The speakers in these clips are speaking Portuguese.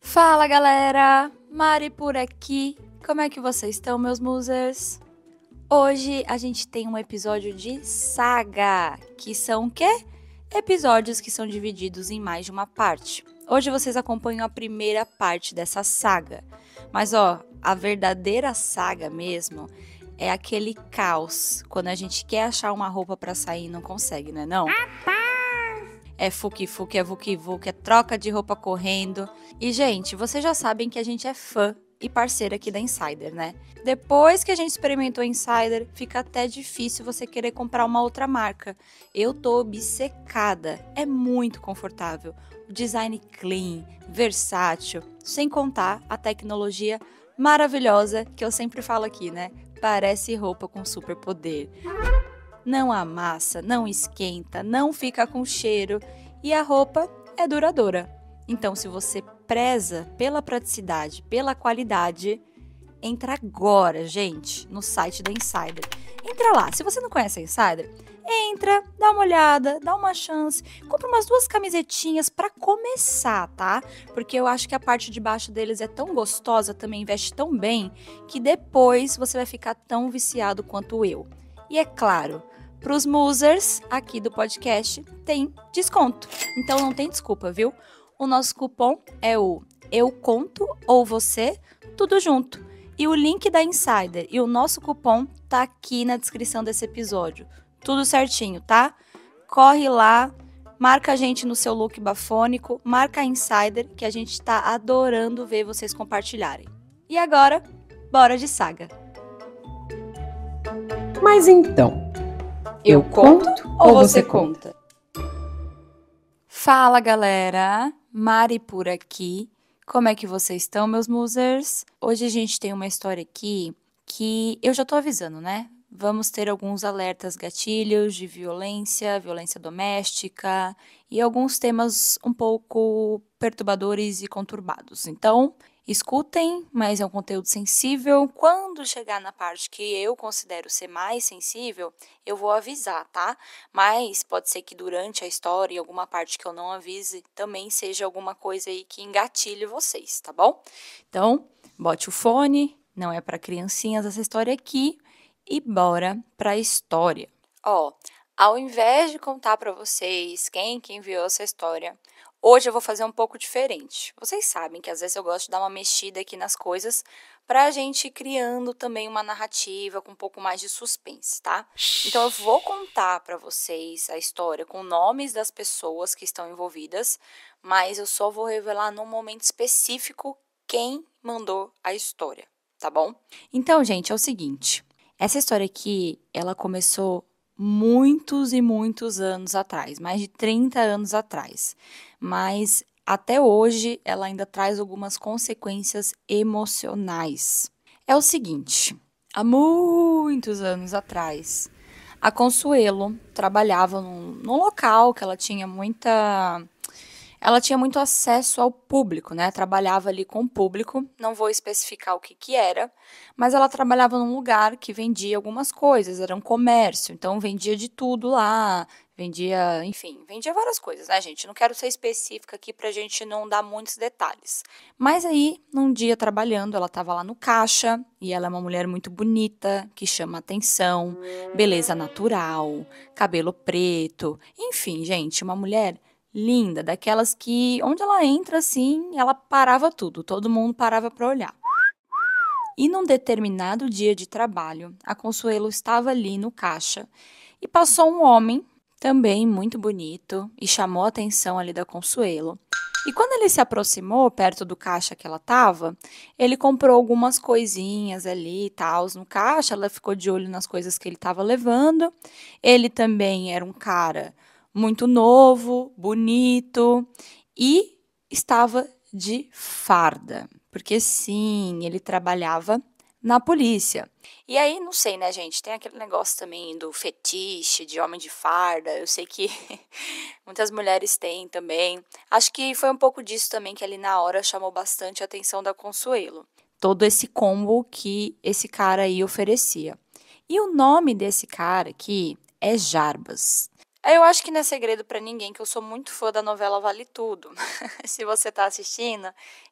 Fala galera, Mari por aqui, como é que vocês estão, meus musers? Hoje a gente tem um episódio de saga, que são o quê? Episódios que são divididos em mais de uma parte. Hoje vocês acompanham a primeira parte dessa saga, mas a verdadeira saga mesmo é aquele caos, quando a gente quer achar uma roupa pra sair e não consegue, né não? É fuki-fuki, é vuki-vuki, é troca de roupa correndo. E, gente, vocês já sabem que a gente é fã e parceira aqui da Insider, né? Depois que a gente experimentou a Insider, fica até difícil você querer comprar uma outra marca. Eu tô obcecada, é muito confortável. O design clean, versátil, sem contar a tecnologia maravilhosa que eu sempre falo aqui, né? Parece roupa com superpoder. Não amassa, não esquenta, não fica com cheiro e a roupa é duradoura. Então, se você preza pela praticidade, pela qualidade, entra agora, gente, no site da Insider. Entra lá, se você não conhece a Insider, entra, dá uma olhada, dá uma chance, compra umas 2 camisetinhas pra começar, tá? Porque eu acho que a parte de baixo deles é tão gostosa, também veste tão bem, que depois você vai ficar tão viciado quanto eu. E é claro, para os musers aqui do podcast tem desconto. Então não tem desculpa, viu? O nosso cupom é o Eu Conto ou Você, tudo junto. E o link da Insider e o nosso cupom tá aqui na descrição desse episódio. Tudo certinho, tá? Corre lá, marca a gente no seu look bafônico, marca a Insider, que a gente tá adorando ver vocês compartilharem. E agora, bora de saga! Mas então, eu conto ou você conta? Fala galera, Mari por aqui. Como é que vocês estão, meus musers? Hoje a gente tem uma história aqui que eu já tô avisando, né? Vamos ter alguns alertas gatilhos de violência, violência doméstica e alguns temas um pouco perturbadores e conturbados. Então, escutem, mas é um conteúdo sensível. Quando chegar na parte que eu considero ser mais sensível, eu vou avisar, tá? Mas pode ser que durante a história, em alguma parte que eu não avise, também seja alguma coisa aí que engatilhe vocês, tá bom? Então, bote o fone, não é para criancinhas essa história aqui, e bora pra história. Ao invés de contar para vocês quem que enviou essa história, hoje eu vou fazer um pouco diferente. Vocês sabem que às vezes eu gosto de dar uma mexida aqui nas coisas para a gente ir criando também uma narrativa com um pouco mais de suspense, tá? Então eu vou contar para vocês a história com nomes das pessoas que estão envolvidas, mas eu só vou revelar num momento específico quem mandou a história, tá bom? Então, gente, é o seguinte, essa história aqui, ela começou muitos e muitos anos atrás, mais de 30 anos atrás. Mas até hoje ela ainda traz algumas consequências emocionais. É o seguinte, há muitos anos atrás, a Consuelo trabalhava num local que ela tinha muito acesso ao público, né? Trabalhava ali com o público, não vou especificar o que era, mas ela trabalhava num lugar que vendia algumas coisas, era um comércio, então vendia de tudo lá, vendia várias coisas, né, gente? Não quero ser específica aqui pra gente não dar muitos detalhes. Mas aí, num dia trabalhando, ela estava lá no caixa, e ela é uma mulher muito bonita, que chama atenção, beleza natural, cabelo preto, enfim, gente, uma mulher linda, daquelas que, onde ela entra assim, ela parava tudo, todo mundo parava para olhar. E num determinado dia de trabalho, a Consuelo estava ali no caixa e passou um homem, também muito bonito, e chamou a atenção ali da Consuelo. E quando ele se aproximou perto do caixa que ela estava, ele comprou algumas coisinhas ali e tal no caixa, ela ficou de olho nas coisas que ele estava levando. Ele também era um cara muito novo, bonito e estava de farda, porque sim, ele trabalhava na polícia. E aí, não sei, né, gente, tem aquele negócio também do fetiche de homem de farda, eu sei que muitas mulheres têm também. Acho que foi um pouco disso também que ali na hora chamou bastante a atenção da Consuelo. Todo esse combo que esse cara aí oferecia. E o nome desse cara aqui é Jarbas. Eu acho que não é segredo pra ninguém que eu sou muito fã da novela Vale Tudo. Se você tá assistindo,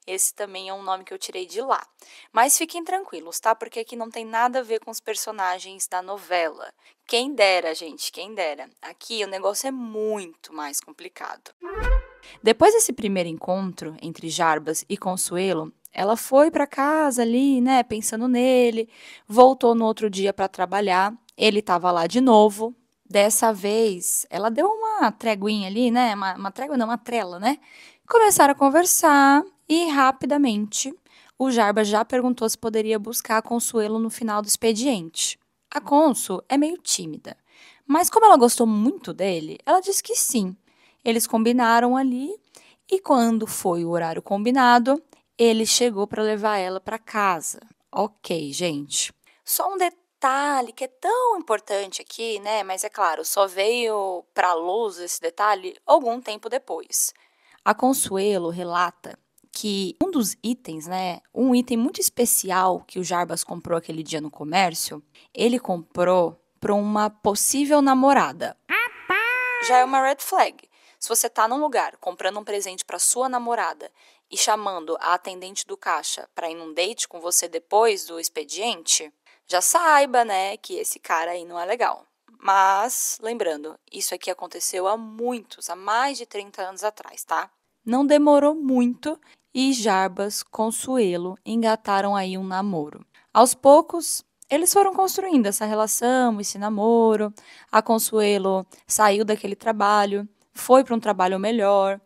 esse também é um nome que eu tirei de lá. Mas fiquem tranquilos, tá? Porque aqui não tem nada a ver com os personagens da novela. Quem dera, gente, quem dera. Aqui o negócio é muito mais complicado. Depois desse primeiro encontro entre Jarbas e Consuelo, ela foi pra casa ali, né, pensando nele, voltou no outro dia pra trabalhar. Ele estava lá de novo. Dessa vez, ela deu uma treguinha ali, né? Uma trégua, não, uma trela, né? Começaram a conversar e rapidamente o Jarbas já perguntou se poderia buscar a Consuelo no final do expediente. A Consu é meio tímida, mas como ela gostou muito dele, ela disse que sim. Eles combinaram ali e quando foi o horário combinado, ele chegou para levar ela para casa. Ok, gente. Só um detalhe que é tão importante aqui, né? Mas é claro, só veio para a luz esse detalhe algum tempo depois. A Consuelo relata que um dos itens, né, um item muito especial que o Jarbas comprou aquele dia no comércio, ele comprou para uma possível namorada. Já é uma red flag. Se você tá num lugar comprando um presente para sua namorada e chamando a atendente do caixa para ir num date com você depois do expediente, já saiba, né, que esse cara aí não é legal. Mas, lembrando, isso aqui aconteceu há mais de 30 anos atrás, tá? Não demorou muito e Jarbas, Consuelo engataram aí um namoro. Aos poucos, eles foram construindo essa relação, esse namoro. A Consuelo saiu daquele trabalho, foi para um trabalho melhor.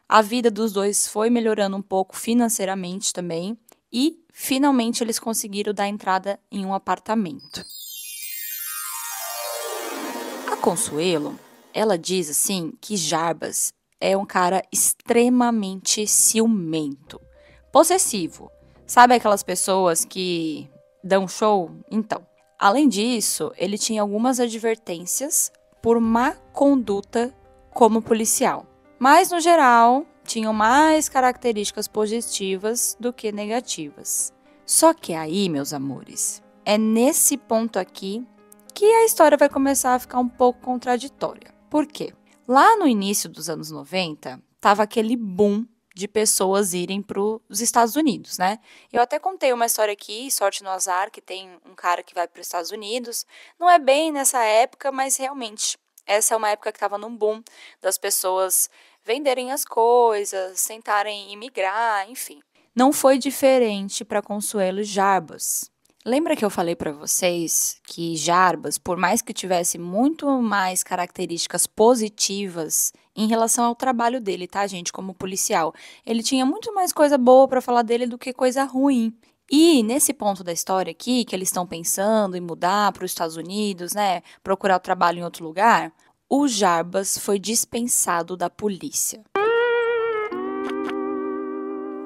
A vida dos dois foi melhorando um pouco financeiramente também. E, finalmente, eles conseguiram dar entrada em um apartamento. A Consuelo, ela diz assim que Jarbas é um cara extremamente ciumento, possessivo. Sabe aquelas pessoas que dão show? Então, além disso, ele tinha algumas advertências por má conduta como policial. Mas, no geral, tinham mais características positivas do que negativas. Só que aí, meus amores, é nesse ponto aqui que a história vai começar a ficar um pouco contraditória. Por quê? Lá no início dos anos 90, tava aquele boom de pessoas irem para os Estados Unidos, né? Eu até contei uma história aqui, Sorte no Azar, que tem um cara que vai para os Estados Unidos. Não é bem nessa época, mas realmente essa é uma época que estava num boom das pessoas venderem as coisas, tentarem imigrar, enfim. Não foi diferente para Consuelo Jarbas. Lembra que eu falei para vocês que Jarbas, por mais que tivesse muito mais características positivas em relação ao trabalho dele, tá, gente, como policial, ele tinha muito mais coisa boa para falar dele do que coisa ruim. E nesse ponto da história aqui, que eles estão pensando em mudar para os Estados Unidos, né, procurar o trabalho em outro lugar, o Jarbas foi dispensado da polícia.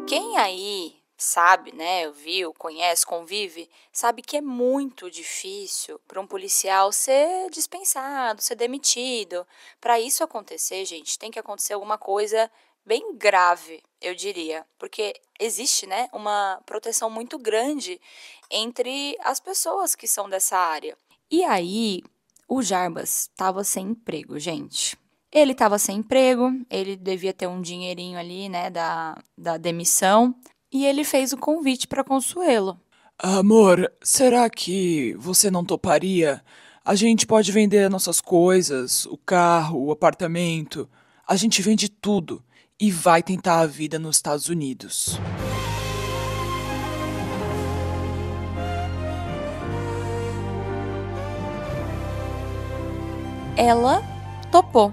Quem aí sabe, né, viu, conhece, convive, sabe que é muito difícil para um policial ser dispensado, ser demitido. Para isso acontecer, gente, tem que acontecer alguma coisa bem grave, eu diria, porque existe, né, uma proteção muito grande entre as pessoas que são dessa área. E aí, o Jarbas estava sem emprego, gente. Ele estava sem emprego, ele devia ter um dinheirinho ali, né, da demissão, e ele fez o convite para Consuelo. Amor, será que você não toparia? A gente pode vender nossas coisas, o carro, o apartamento. A gente vende tudo e vai tentar a vida nos Estados Unidos. Ela topou.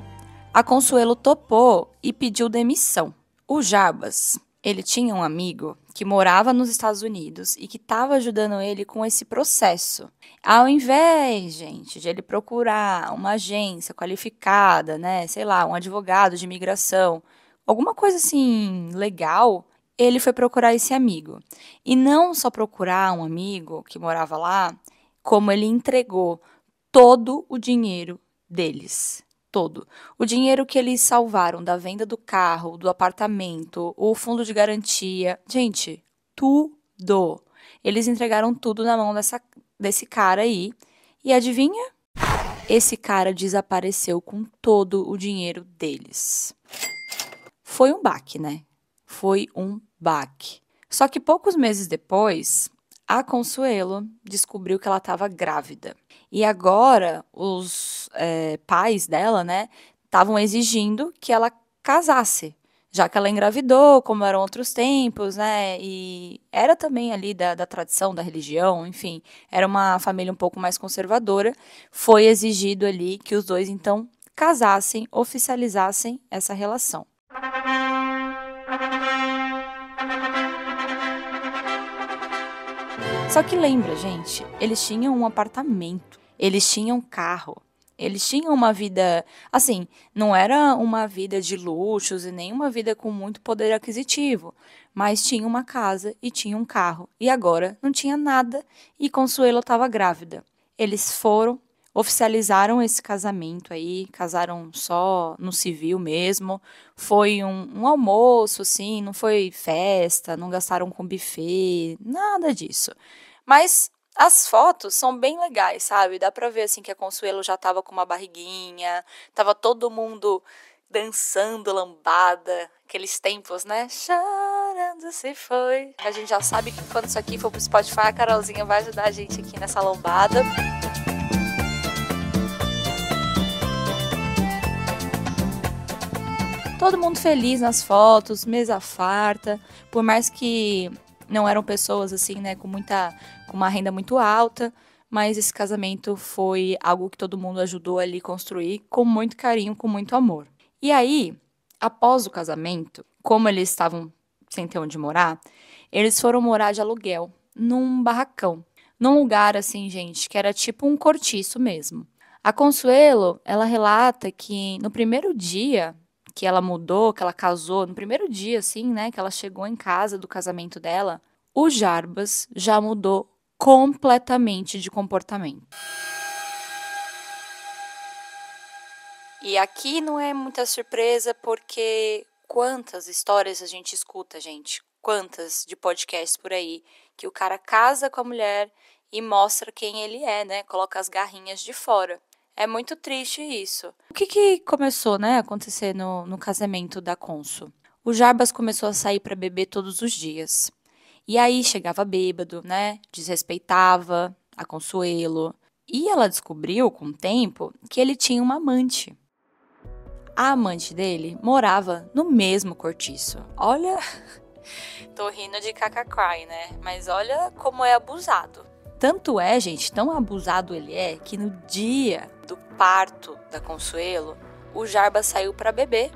A Consuelo topou e pediu demissão. O Jarbas, ele tinha um amigo que morava nos Estados Unidos e que estava ajudando ele com esse processo. Ao invés, gente, de ele procurar uma agência qualificada, né, sei lá, um advogado de imigração, alguma coisa assim legal, ele foi procurar esse amigo. E não só procurar um amigo que morava lá, como ele entregou todo o dinheiro deles. Todo. O dinheiro que eles salvaram da venda do carro, do apartamento, o fundo de garantia. Gente, tudo. Eles entregaram tudo na mão desse cara aí. E adivinha? esse cara desapareceu com todo o dinheiro deles. Foi um baque, né? Foi um baque. Só que poucos meses depois, a Consuelo descobriu que ela estava grávida. E agora os pais dela, né, estavam exigindo que ela casasse, já que ela engravidou, como eram outros tempos, né, e era também ali da tradição, da religião, enfim, era uma família um pouco mais conservadora, foi exigido ali que os dois, então, casassem, oficializassem essa relação. Só que lembra, gente, eles tinham um apartamento, eles tinham carro, eles tinham uma vida, assim, não era uma vida de luxos e nem uma vida com muito poder aquisitivo, mas tinha uma casa e tinha um carro. E agora não tinha nada e Consuelo estava grávida. Eles foram, oficializaram esse casamento aí, casaram só no civil mesmo. Foi um almoço, assim, não foi festa, não gastaram com buffet, nada disso. Mas as fotos são bem legais, sabe? Dá pra ver assim que a Consuelo já tava com uma barriguinha, tava todo mundo dançando lambada, aqueles tempos, né? Chorando se foi. A gente já sabe que quando isso aqui for pro Spotify, a Carolzinha vai ajudar a gente aqui nessa lambada. Todo mundo feliz nas fotos, mesa farta, por mais que não eram pessoas assim, né, com uma renda muito alta, mas esse casamento foi algo que todo mundo ajudou ali construir com muito carinho, com muito amor. E aí, após o casamento, como eles estavam sem ter onde morar, eles foram morar de aluguel num barracão, num lugar assim, gente, que era tipo um cortiço mesmo. A Consuelo, ela relata que no primeiro dia que ela mudou, que ela casou, no primeiro dia, assim, né, que ela chegou em casa do casamento dela, o Jarbas já mudou completamente de comportamento. E aqui não é muita surpresa, porque quantas histórias a gente escuta, gente? Quantas de podcasts por aí, que o cara casa com a mulher e mostra quem ele é, né? Coloca as garrinhas de fora. É muito triste isso. O que começou, né, a acontecer no casamento da Consu? O Jarbas começou a sair para beber todos os dias. E aí chegava bêbado, né, desrespeitava a Consuelo. E ela descobriu, com o tempo, que ele tinha uma amante. A amante dele morava no mesmo cortiço. Olha, tô rindo de cacacry, né? Mas olha como é abusado. Tanto é, gente, tão abusado ele é, que no dia do parto da Consuelo, o Jarbas saiu para beber.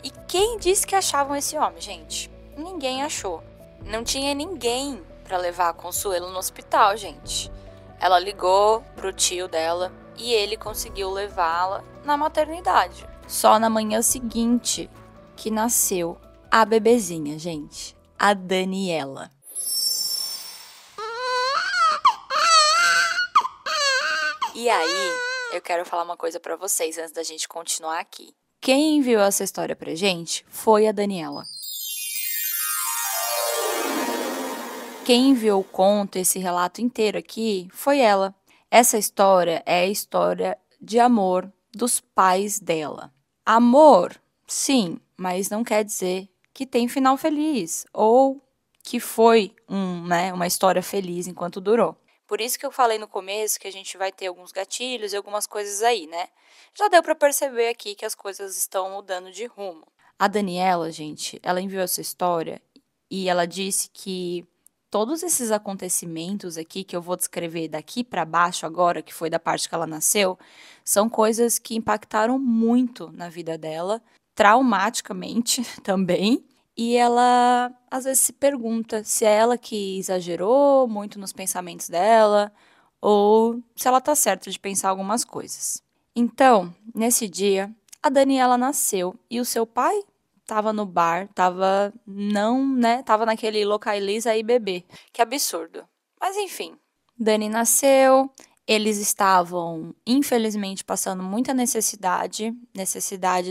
E quem disse que achavam esse homem, gente? Ninguém achou. Não tinha ninguém para levar a Consuelo no hospital, gente. Ela ligou pro tio dela e ele conseguiu levá-la na maternidade. Só na manhã seguinte que nasceu a bebezinha, gente. A Daniela. E aí, eu quero falar uma coisa pra vocês antes da gente continuar aqui. Quem enviou essa história pra gente foi a Daniela. Quem enviou o conto, esse relato inteiro aqui, foi ela. Essa história é a história de amor dos pais dela. Amor, sim, mas não quer dizer que tem final feliz ou que foi uma história feliz enquanto durou. Por isso que eu falei no começo que a gente vai ter alguns gatilhos e algumas coisas aí, né? Já deu para perceber aqui que as coisas estão mudando de rumo. A Daniela, gente, ela enviou essa história e ela disse que todos esses acontecimentos aqui que eu vou descrever daqui para baixo agora, que foi da parte que ela nasceu, são coisas que impactaram muito na vida dela, traumaticamente também. E ela, às vezes, se pergunta se é ela que exagerou muito nos pensamentos dela ou se ela tá certa de pensar algumas coisas. Então, nesse dia, a Daniela nasceu e o seu pai tava no bar, tava naquele localiza aí bebê. Que absurdo. Mas enfim, Dani nasceu, eles estavam, infelizmente, passando muita necessidade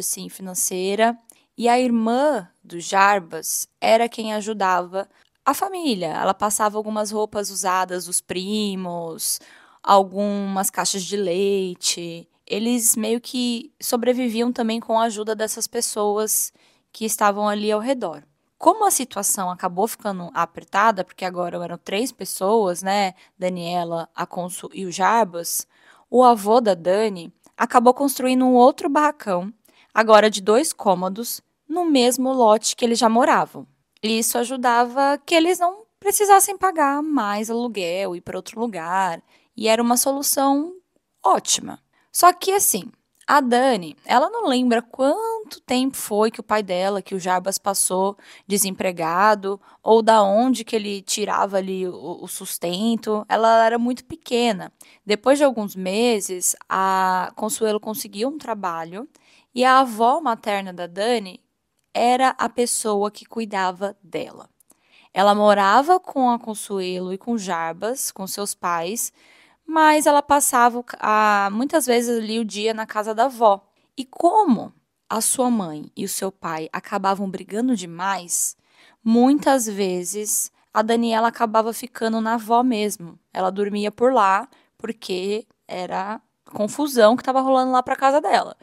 sim, financeira. E a irmã do Jarbas era quem ajudava a família. Ela passava algumas roupas usadas dos primos, algumas caixas de leite. eles meio que sobreviviam também com a ajuda dessas pessoas que estavam ali ao redor. Como a situação acabou ficando apertada, porque agora eram 3 pessoas, né? Daniela, Afonso e o Jarbas, o avô da Dani acabou construindo um outro barracão, agora de 2 cômodos, no mesmo lote que eles já moravam. E isso ajudava que eles não precisassem pagar mais aluguel, ir para outro lugar, e era uma solução ótima. Só que assim, a Dani, ela não lembra quanto tempo foi que o pai dela, que o Jarbas passou desempregado, ou da onde que ele tirava ali o sustento. Ela era muito pequena. Depois de alguns meses, a Consuelo conseguiu um trabalho e a avó materna da Dani era a pessoa que cuidava dela. Ela morava com a Consuelo e com o Jarbas, com seus pais, mas ela passava muitas vezes ali o dia na casa da avó. E como a sua mãe e o seu pai acabavam brigando demais, muitas vezes a Daniela acabava ficando na avó mesmo. Ela dormia por lá porque era confusão que estava rolando lá para casa dela.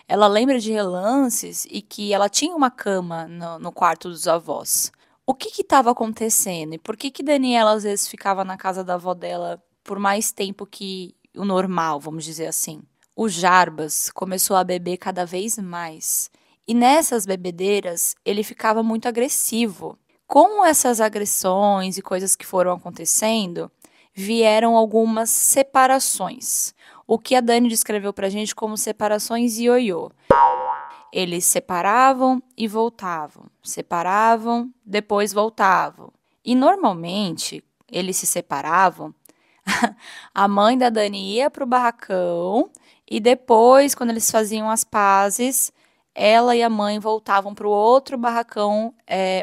Ela lembra de relances e que ela tinha uma cama no quarto dos avós. O que estava acontecendo? E por que Daniela às vezes ficava na casa da avó dela por mais tempo que o normal, vamos dizer assim? O Jarbas começou a beber cada vez mais. E nessas bebedeiras, ele ficava muito agressivo. Com essas agressões e coisas que foram acontecendo, vieram algumas separações. O que a Dani descreveu pra gente como separações ioiô. Eles separavam e voltavam, separavam, depois voltavam. E normalmente eles se separavam, a mãe da Dani ia para o barracão e depois, quando eles faziam as pazes, ela e a mãe voltavam para o outro barracão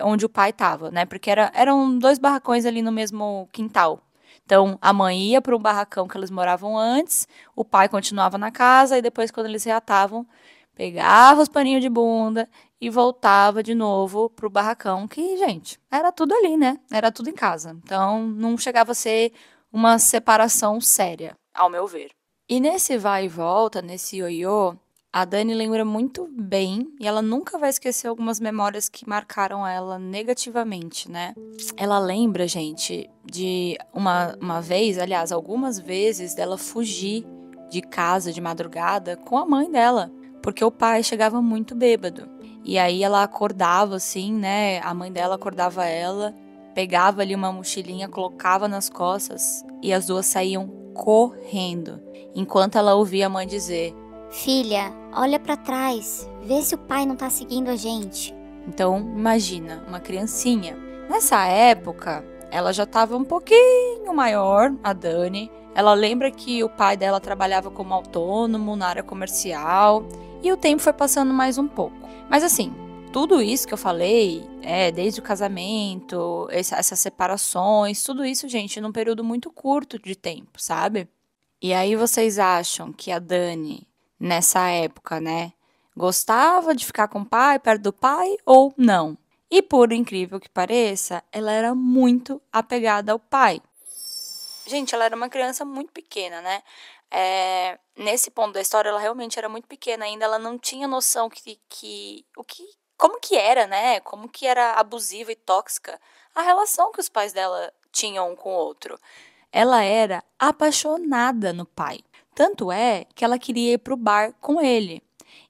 onde o pai estava, né? Porque eram 2 barracões ali no mesmo quintal. Então, a mãe ia para um barracão que eles moravam antes, o pai continuava na casa e depois, quando eles reatavam, pegava os paninhos de bunda e voltava de novo pro barracão, que, gente, era tudo ali, né? Era tudo em casa. Então, não chegava a ser uma separação séria, ao meu ver. E nesse vai e volta, nesse ioiô, a Dani lembra muito bem e ela nunca vai esquecer algumas memórias que marcaram ela negativamente, né? Ela lembra, gente, de uma vez, aliás, algumas vezes, dela fugir de casa de madrugada com a mãe dela, porque o pai chegava muito bêbado. E aí ela acordava assim, né? A mãe dela acordava ela, pegava ali uma mochilinha, colocava nas costas e as duas saíam correndo, enquanto ela ouvia a mãe dizer: Filha, olha pra trás, vê se o pai não tá seguindo a gente. Então, imagina, uma criancinha. Nessa época, ela já estava um pouquinho maior, a Dani. Ela lembra que o pai dela trabalhava como autônomo na área comercial e o tempo foi passando mais um pouco. Mas assim, tudo isso que eu falei, desde o casamento, essas separações, tudo isso, gente, num período muito curto de tempo, sabe? E aí vocês acham que a Dani, nessa época, né, gostava de ficar com o pai, perto do pai ou não? E por incrível que pareça, ela era muito apegada ao pai. Gente, ela era uma criança muito pequena, né? Nesse ponto da história, ela realmente era muito pequena ainda, ela não tinha noção como que era, né? Como que era abusiva e tóxica a relação que os pais dela tinham um com o outro. Ela era apaixonada no pai. Tanto é que ela queria ir pro bar com ele.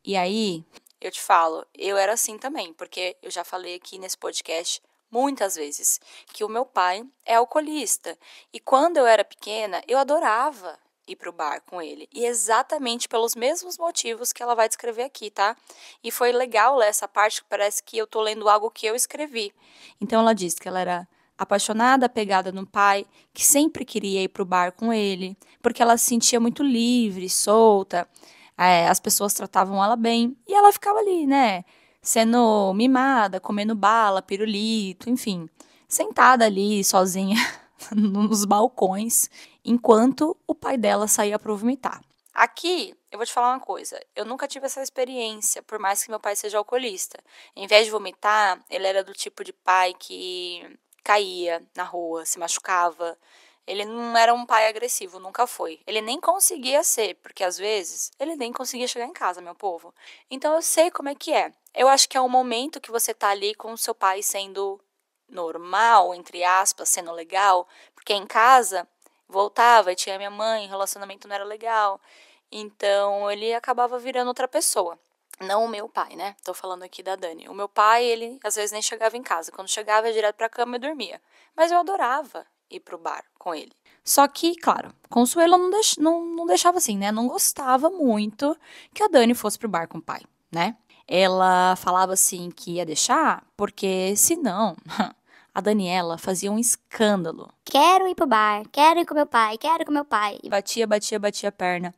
E aí, eu te falo, eu era assim também, porque eu já falei aqui nesse podcast muitas vezes que o meu pai é alcoolista. E quando eu era pequena, eu adorava ir pro bar com ele. E exatamente pelos mesmos motivos que ela vai descrever aqui, tá? E foi legal ler essa parte, que parece que eu tô lendo algo que eu escrevi. Então ela diz que ela era apaixonada, apegada no pai, que sempre queria ir pro bar com ele, porque ela se sentia muito livre, solta, as pessoas tratavam ela bem, e ela ficava ali, né, sendo mimada, comendo bala, pirulito, enfim, sentada ali, sozinha, nos balcões, enquanto o pai dela saía para vomitar. Aqui, eu vou te falar uma coisa, eu nunca tive essa experiência, por mais que meu pai seja alcoolista. Em vez de vomitar, ele era do tipo de pai que caía na rua, se machucava, Ele não era um pai agressivo, nunca foi. Ele nem conseguia ser, porque às vezes ele nem conseguia chegar em casa, meu povo. Então eu sei como é que é. Eu acho que é um momento que você tá ali com o seu pai sendo normal, entre aspas, sendo legal, porque em casa voltava e tinha minha mãe, o relacionamento não era legal. Então ele acabava virando outra pessoa. Não o meu pai, né? Tô falando aqui da Dani. O meu pai, ele às vezes nem chegava em casa. Quando chegava, ia direto pra cama e dormia. Mas eu adorava ir pro bar com ele. Só que, claro, Consuelo não deixava assim, né? Não gostava muito que a Dani fosse pro bar com o pai, né? Ela falava assim que ia deixar, porque senão a Daniela fazia um escândalo. Quero ir pro bar, quero ir com meu pai, quero ir com meu pai. E batia a perna.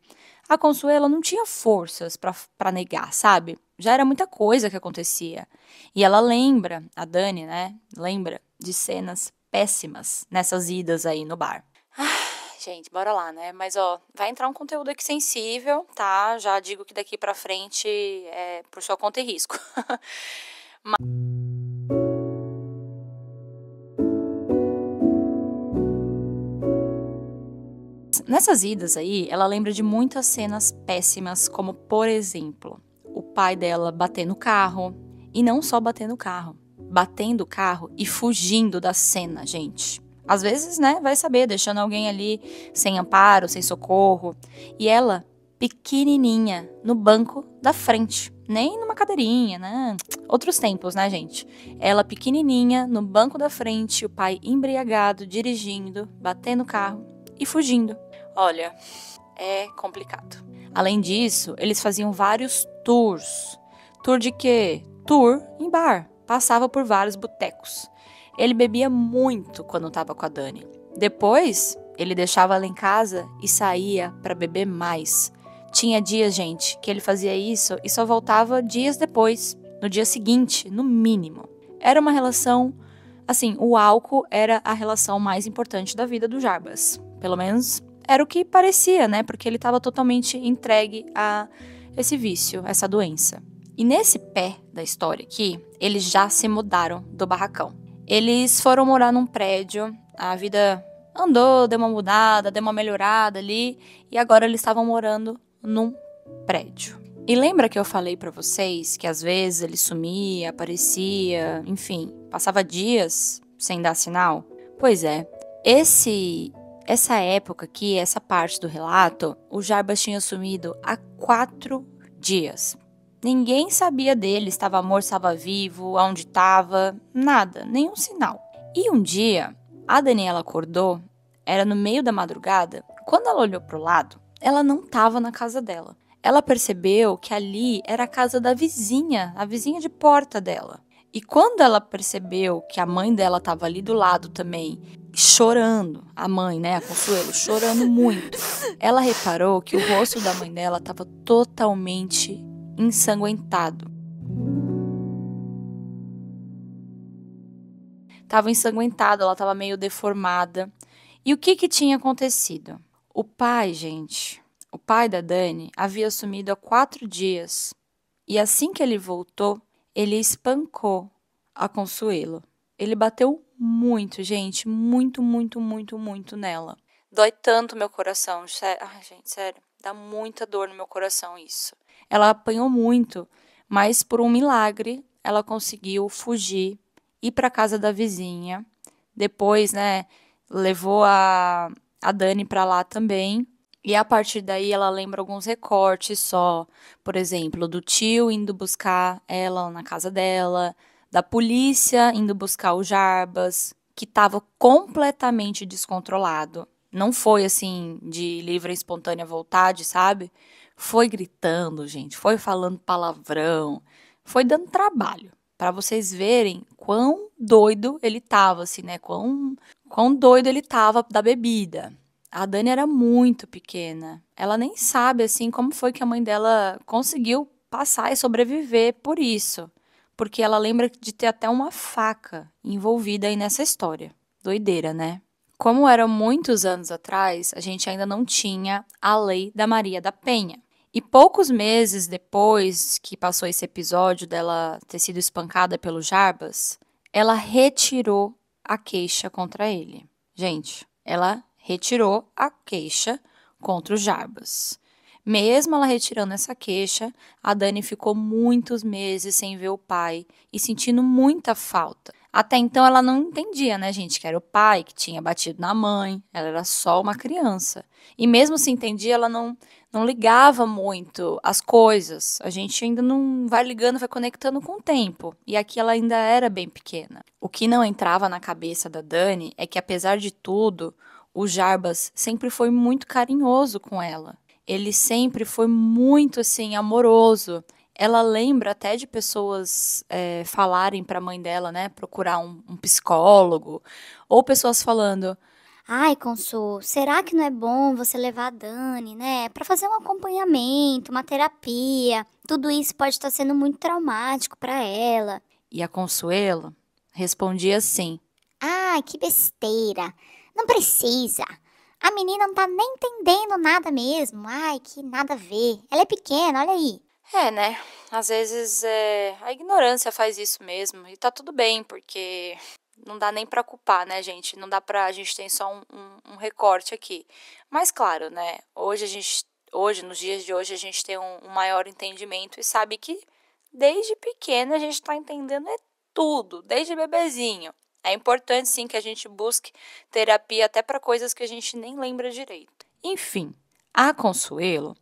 A Consuelo não tinha forças pra negar, sabe? Já era muita coisa que acontecia. E ela lembra, a Dani, né? Lembra de cenas péssimas nessas idas aí no bar. Gente, bora lá, né? Mas, ó, vai entrar um conteúdo aqui sensível, tá? Já digo que daqui pra frente é por sua conta e risco. Nessas idas aí, ela lembra de muitas cenas péssimas, como, por exemplo, o pai dela batendo o carro. E não só batendo o carro. Batendo o carro e fugindo da cena, gente. Às vezes, né, vai saber, deixando alguém ali sem amparo, sem socorro. E ela, pequenininha, no banco da frente. Nem numa cadeirinha, né? Outros tempos, né, gente? Ela pequenininha, no banco da frente, o pai embriagado, dirigindo, batendo o carro e fugindo. Olha, é complicado. Além disso, eles faziam vários tours. Tour de quê? Tour em bar. Passava por vários botecos. Ele bebia muito quando estava com a Dani. Depois, ele deixava ela em casa e saía para beber mais. Tinha dias, gente, que ele fazia isso e só voltava dias depois, no dia seguinte, no mínimo. Era uma relação, assim, o álcool era a relação mais importante da vida do Jarbas. Pelo menos era o que parecia, né? Porque ele estava totalmente entregue a esse vício, essa doença. E nesse pé da história aqui, eles já se mudaram do barracão. Eles foram morar num prédio, a vida andou, deu uma mudada, deu uma melhorada ali, e agora eles estavam morando num prédio. E lembra que eu falei pra vocês que às vezes ele sumia, aparecia, enfim, passava dias sem dar sinal? Pois é, essa época aqui, essa parte do relato, o Jarbas tinha sumido há 4 dias. Ninguém sabia dele, estava morto, estava vivo, aonde estava, nada, nenhum sinal. E um dia, a Daniela acordou, era no meio da madrugada, quando ela olhou para o lado, ela não estava na casa dela. Ela percebeu que ali era a casa da vizinha, a vizinha de porta dela. E quando ela percebeu que a mãe dela estava ali do lado também, chorando, a mãe, né, a Consuelo, chorando muito, ela reparou que o rosto da mãe dela estava totalmente ensanguentado. Estava ensanguentado, ela estava meio deformada. E o que tinha acontecido? O pai, gente, o pai da Dani havia sumido há 4 dias. E assim que ele voltou, ele espancou a Consuelo. Ele bateu muito, gente, muito nela. Dói tanto meu coração, ai, gente, sério, dá muita dor no meu coração isso. Ela apanhou muito, mas por um milagre ela conseguiu fugir, ir para casa da vizinha. Depois, né, levou a Dani para lá também. E a partir daí ela lembra alguns recortes só, por exemplo, do tio indo buscar ela na casa dela, da polícia indo buscar o Jarbas, que estava completamente descontrolado. Não foi assim de livre e espontânea vontade, sabe? Foi gritando, gente, foi falando palavrão, foi dando trabalho, para vocês verem quão doido ele tava, assim, né? Quão doido ele tava da bebida. A Dani era muito pequena. Ela nem sabe, assim, como foi que a mãe dela conseguiu passar e sobreviver por isso. Porque ela lembra de ter até uma faca envolvida aí nessa história. Doideira, né? Como eram muitos anos atrás, a gente ainda não tinha a lei da Maria da Penha. E poucos meses depois que passou esse episódio dela ter sido espancada pelo Jarbas, ela retirou a queixa contra ele. Gente, ela retirou a queixa contra o Jarbas. Mesmo ela retirando essa queixa, a Dani ficou muitos meses sem ver o pai e sentindo muita falta. Até então ela não entendia, né, gente, que era o pai que tinha batido na mãe, ela era só uma criança. E mesmo se entendia, ela não ligava muito as coisas. A gente ainda não vai ligando, vai conectando com o tempo. E aqui ela ainda era bem pequena. O que não entrava na cabeça da Dani é que, apesar de tudo, o Jarbas sempre foi muito carinhoso com ela. Ele sempre foi muito, assim, amoroso. Ela lembra até de pessoas falarem para a mãe dela, né, procurar um psicólogo, ou pessoas falando: Ai, Consu, será que não é bom você levar a Dani, né? Pra fazer um acompanhamento, uma terapia. Tudo isso pode estar sendo muito traumático pra ela. E a Consuelo respondia assim: Ai, que besteira. Não precisa. A menina não tá nem entendendo nada mesmo. Ai, que nada a ver. Ela é pequena, olha aí. né? Às vezes a ignorância faz isso mesmo. E tá tudo bem, porque não dá nem pra culpar, né, gente? Não dá pra. A gente tem só um recorte aqui. Mas claro, né? Hoje, nos dias de hoje, a gente tem um maior entendimento e sabe que desde pequena a gente tá entendendo tudo, desde bebezinho. É importante sim que a gente busque terapia até para coisas que a gente nem lembra direito. Enfim, a Consuelo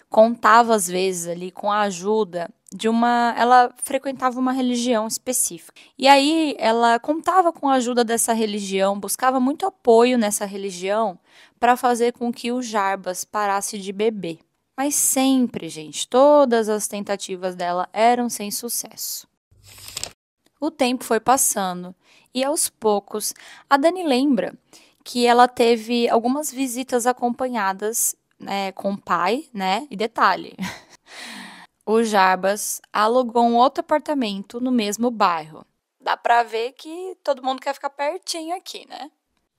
contava às vezes ali com a ajuda de ela frequentava uma religião específica. E aí ela contava com a ajuda dessa religião, buscava muito apoio nessa religião para fazer com que o Jarbas parasse de beber. Mas sempre, gente, todas as tentativas dela eram sem sucesso. O tempo foi passando e, aos poucos, a Dani lembra que ela teve algumas visitas acompanhadas, né, com o pai, né? E detalhe, o Jarbas alugou um outro apartamento no mesmo bairro. Dá pra ver que todo mundo quer ficar pertinho aqui, né?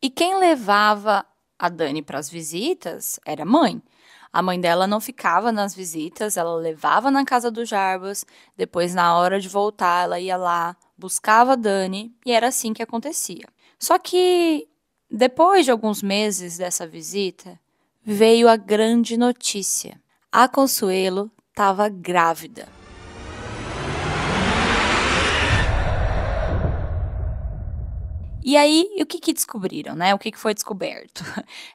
E quem levava a Dani para as visitas era a mãe. A mãe dela não ficava nas visitas, ela levava na casa do Jarbas, depois, na hora de voltar, ela ia lá, buscava a Dani e era assim que acontecia. Só que, depois de alguns meses dessa visita, veio a grande notícia. A Consuelo estava grávida. E aí, o que descobriram, né? O que foi descoberto?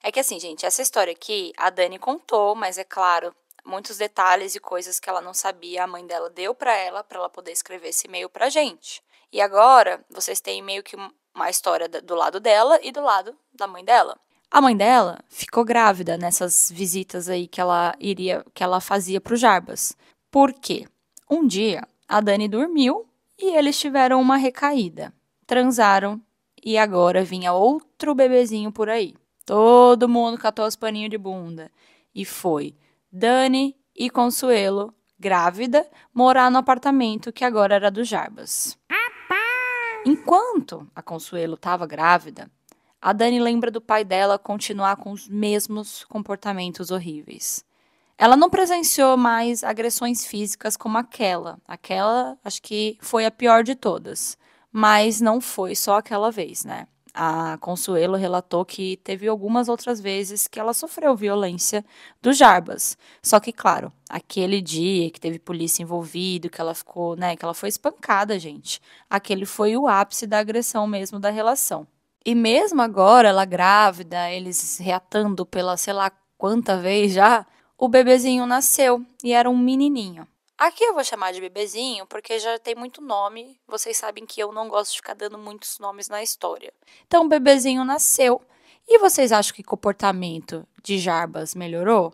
É que assim, gente, essa história aqui, a Dani contou, mas é claro, muitos detalhes e coisas que ela não sabia, a mãe dela deu para ela poder escrever esse e-mail pra gente. E agora, vocês têm meio que uma história do lado dela e do lado da mãe dela. A mãe dela ficou grávida nessas visitas aí que ela fazia pro Jarbas. Por quê? Um dia, a Dani dormiu e eles tiveram uma recaída. Transaram. E agora vinha outro bebezinho por aí. Todo mundo catou os paninhos de bunda. E foi Dani e Consuelo, grávida, morar no apartamento que agora era do Jarbas. Enquanto a Consuelo estava grávida, a Dani lembra do pai dela continuar com os mesmos comportamentos horríveis. Ela não presenciou mais agressões físicas como aquela. Aquela, acho que foi a pior de todas. Mas não foi só aquela vez, né? A Consuelo relatou que teve algumas outras vezes que ela sofreu violência do Jarbas. Só que, claro, aquele dia que teve polícia envolvido, que ela ficou, né, que ela foi espancada, gente. Aquele foi o ápice da agressão mesmo da relação. E mesmo agora, ela grávida, eles reatando pela sei lá quanta vez já, o bebezinho nasceu e era um menininho. Aqui eu vou chamar de bebezinho porque já tem muito nome. Vocês sabem que eu não gosto de ficar dando muitos nomes na história. Então, o bebezinho nasceu. E vocês acham que o comportamento de Jarbas melhorou?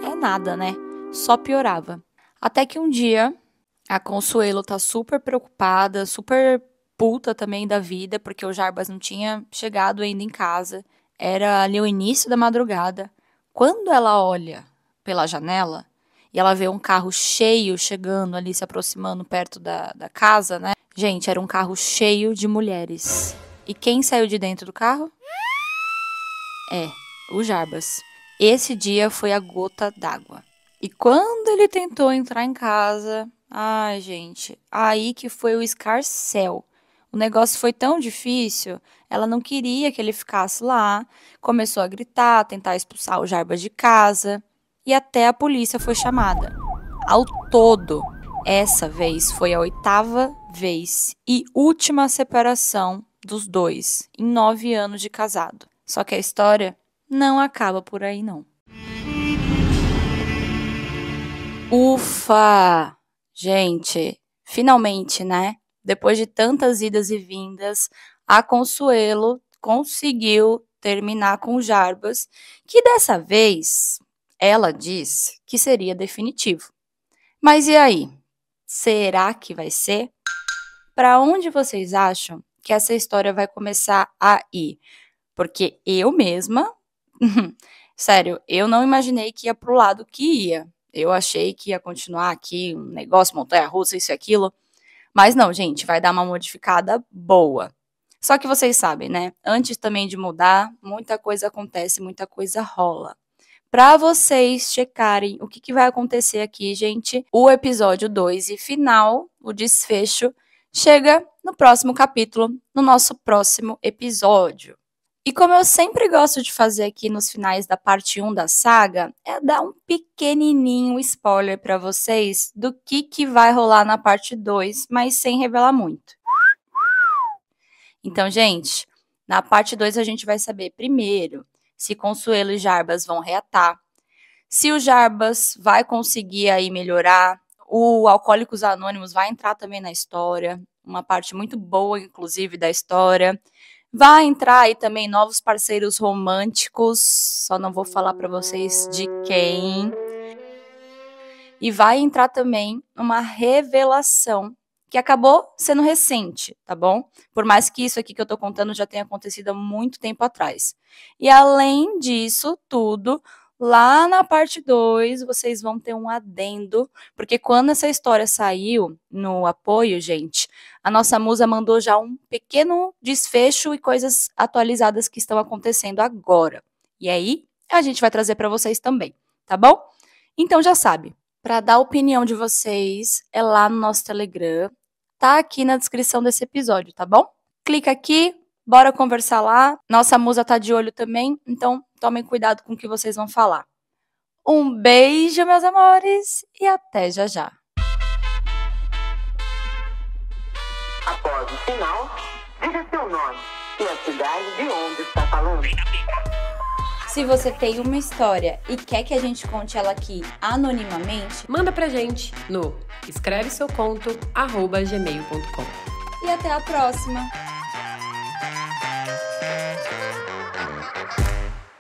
É nada, né? Só piorava. Até que um dia, a Consuelo tá super preocupada, super puta também da vida, porque o Jarbas não tinha chegado ainda em casa. Era ali o início da madrugada. Quando ela olha pela janela, e ela vê um carro cheio chegando ali, se aproximando perto da casa, né? Gente, era um carro cheio de mulheres. E quem saiu de dentro do carro? O Jarbas. Esse dia foi a gota d'água. E quando ele tentou entrar em casa, ai, gente, aí que foi o escarcéu. O negócio foi tão difícil, ela não queria que ele ficasse lá, começou a gritar, tentar expulsar o Jarbas de casa e até a polícia foi chamada. Ao todo, essa vez foi a 8ª vez e última separação dos dois em 9 anos de casado. Só que a história não acaba por aí, não. Ufa! Gente, finalmente, né? Depois de tantas idas e vindas, a Consuelo conseguiu terminar com o Jarbas, que dessa vez ela disse que seria definitivo. Mas e aí? Será que vai ser? Para onde vocês acham que essa história vai começar a ir? Porque eu mesma, sério, eu não imaginei que ia pro lado que ia. Eu achei que ia continuar aqui um negócio, montanha-russa, isso e aquilo. Mas não, gente, vai dar uma modificada boa. Só que vocês sabem, né? Antes também de mudar, muita coisa acontece, muita coisa rola. Para vocês checarem o que vai acontecer aqui, gente, o episódio 2 e final, o desfecho, chega no próximo capítulo, no nosso próximo episódio. E como eu sempre gosto de fazer aqui nos finais da parte 1 da saga, é dar um pequenininho spoiler para vocês do que vai rolar na parte 2, mas sem revelar muito. Então, gente, na parte 2 a gente vai saber primeiro se Consuelo e Jarbas vão reatar, se o Jarbas vai conseguir aí melhorar, o Alcoólicos Anônimos vai entrar também na história, uma parte muito boa, inclusive, da história. Vai entrar aí também novos parceiros românticos, só não vou falar para vocês de quem. E vai entrar também uma revelação que acabou sendo recente, tá bom? Por mais que isso aqui que eu tô contando já tenha acontecido há muito tempo atrás. E além disso tudo, lá na parte 2, vocês vão ter um adendo, porque quando essa história saiu no apoio, gente, a nossa musa mandou já um pequeno desfecho e coisas atualizadas que estão acontecendo agora. E aí, a gente vai trazer para vocês também, tá bom? Então já sabe, para dar a opinião de vocês, é lá no nosso Telegram, tá aqui na descrição desse episódio, tá bom? Clica aqui, bora conversar lá. Nossa musa tá de olho também, então tomem cuidado com o que vocês vão falar. Um beijo, meus amores, e até já já. Após o sinal, diga seu nome e a cidade de onde está falando. Se você tem uma história e quer que a gente conte ela aqui anonimamente, manda pra gente no escreveseuconto@gmail.com. E até a próxima!